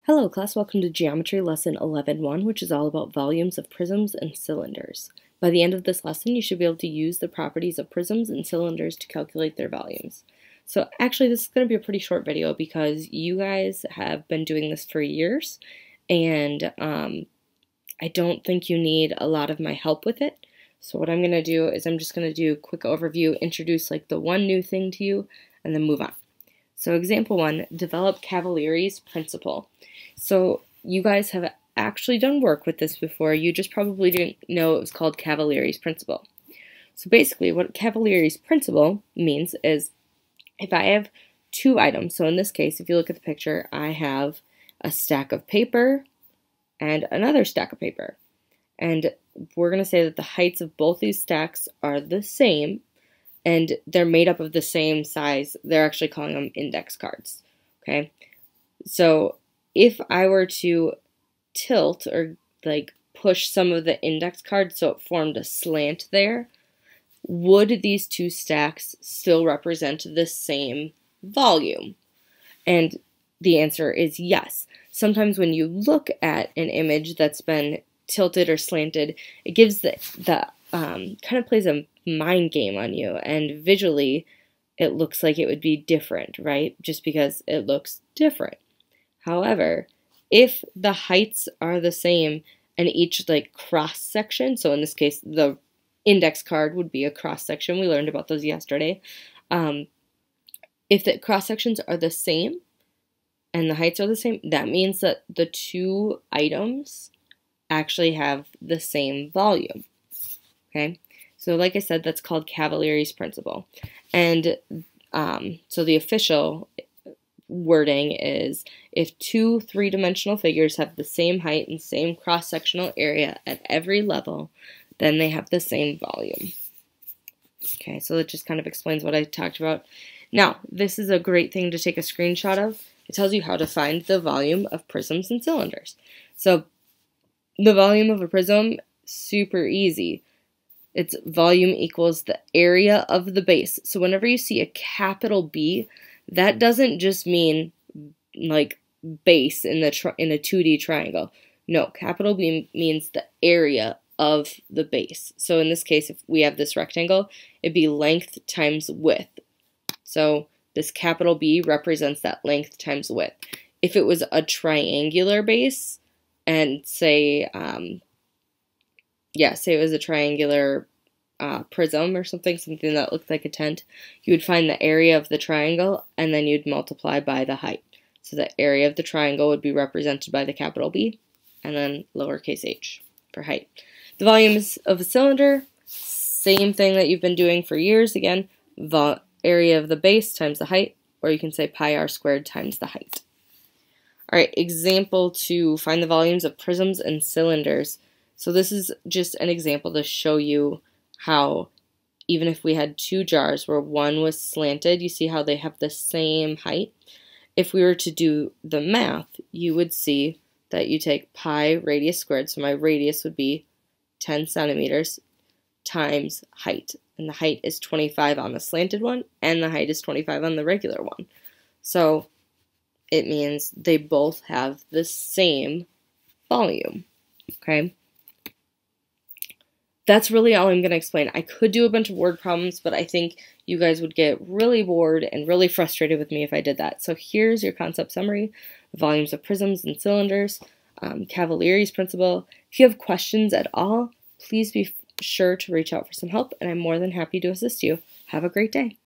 Hello class, welcome to Geometry Lesson 11.1, which is all about volumes of prisms and cylinders. By the end of this lesson, you should be able to use the properties of prisms and cylinders to calculate their volumes. So actually, this is going to be a pretty short video because you guys have been doing this for years, and I don't think you need a lot of my help with it. So what I'm going to do is I'm just going to do a quick overview, introduce like the one new thing to you, and then move on. So example 1, develop Cavalier's principle. So you guys have actually done work with this before. You just probably didn't know it was called Cavalier's principle. So basically what Cavalier's principle means is if I have two items, so in this case, if you look at the picture, I have a stack of paper and another stack of paper. And we're going to say that the heights of both these stacks are the same, and they're made up of the same size. They're actually calling them index cards, okay? So if I were to tilt or like push some of the index cards so it formed a slant there, would these two stacks still represent the same volume? And the answer is yes. Sometimes when you look at an image that's been tilted or slanted, it gives the kind of plays a mind game on you, and visually it looks like it would be different, right? Just because it looks different. However, if the heights are the same and each like cross section, so in this case the index card would be a cross section, we learned about those yesterday. If the cross sections are the same and the heights are the same, that means that the two items actually have the same volume, okay? So like I said, that's called Cavalier's principle. And so the official wording is if two three-dimensional figures have the same height and same cross-sectional area at every level, then they have the same volume. Okay, so that just kind of explains what I talked about. Now, this is a great thing to take a screenshot of. It tells you how to find the volume of prisms and cylinders. So the volume of a prism, super easy. Its volume equals the area of the base. So whenever you see a capital B, that doesn't just mean like base in a 2D triangle. No, capital B means the area of the base. So in this case, if we have this rectangle, it'd be length times width. So this capital B represents that length times width. If it was a triangular base, and say, say it was a triangular prism or something that looked like a tent, you would find the area of the triangle and then you'd multiply by the height. So the area of the triangle would be represented by the capital B and then lowercase h for height. The volumes of a cylinder, same thing that you've been doing for years. Again, area of the base times the height, or you can say pi r squared times the height. All right, example 2, find the volumes of prisms and cylinders. So this is just an example to show you how even if we had two jars where one was slanted, you see how they have the same height? If we were to do the math, you would see that you take pi radius squared, so my radius would be 10 centimeters, times height. And the height is 25 on the slanted one, and the height is 25 on the regular one. So it means they both have the same volume, okay? That's really all I'm going to explain. I could do a bunch of word problems, but I think you guys would get really bored and really frustrated with me if I did that. So here's your concept summary, the volumes of prisms and cylinders, Cavalier's principle. If you have questions at all, please be sure to reach out for some help, and I'm more than happy to assist you. Have a great day.